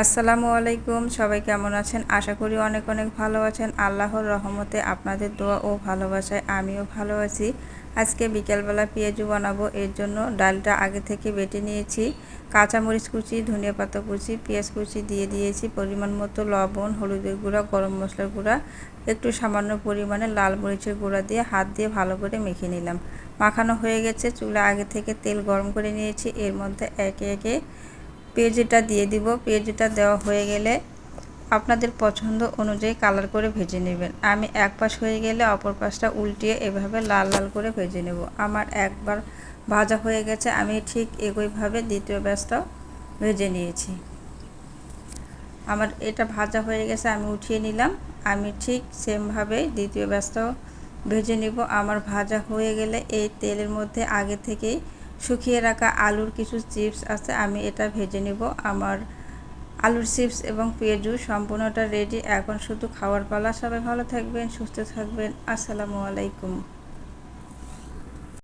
আসসালামু আলাইকুম। সবাই কেমন আছেন? আশা করি অনেক অনেক ভালো আছেন। আল্লাহর রহমতে আপনাদের দোয়া ও ভালোবাসায় আমিও ভালো আছি। আজকে বিকেলবেলা পেঁয়াজু বানাবো, এর জন্য ডালটা আগে থেকে বেটে নিয়েছি। কাঁচামরিচ কুচি, ধনিয়া পাতা কুচি, পেঁয়াজ কুচি দিয়ে দিয়েছি, পরিমাণ মতো লবণ, হলুদের গুঁড়া, গরম মশলার গুঁড়া, একটু সামান্য পরিমাণে লাল মরিচের গুঁড়া দিয়ে হাত দিয়ে ভালো করে মেখে নিলাম। মাখানো হয়ে গেছে, চুলা আগে থেকে তেল গরম করে নিয়েছি। এর মধ্যে একে একে পেঁয়াজিটা দিয়ে দিব। পেঁয়াজিটা দেওয়া হয়ে গেলে আপনাদের পছন্দ অনুযায়ী কালার করে ভেজে নেবেন। আমি এক পাশ হয়ে গেলে অপর পাশটা উল্টিয়ে এভাবে লাল লাল করে ভেজে নেব। আমার একবার ভাজা হয়ে গেছে, আমি ঠিক একইভাবে দ্বিতীয় ব্যাচটাও ভেজে নিয়েছি। আমার এটা ভাজা হয়ে গেছে, আমি উঠিয়ে নিলাম। আমি ঠিক সেমভাবে দ্বিতীয় ব্যাচটাও ভেজে নিব। আমার ভাজা হয়ে গেলে এই তেলের মধ্যে আগে থেকেই শুকিয়ে রাখা আলুর কিছু চিপস আছে, আমি এটা ভেজে নিব। আমার আলুর চিপস এবং পেঁয়াজু সম্পূর্ণটা রেডি। এখন শুধু খাওয়ার পালা। সবাই ভালো থাকবেন, সুস্থ থাকবেন। আসসালামু আলাইকুম।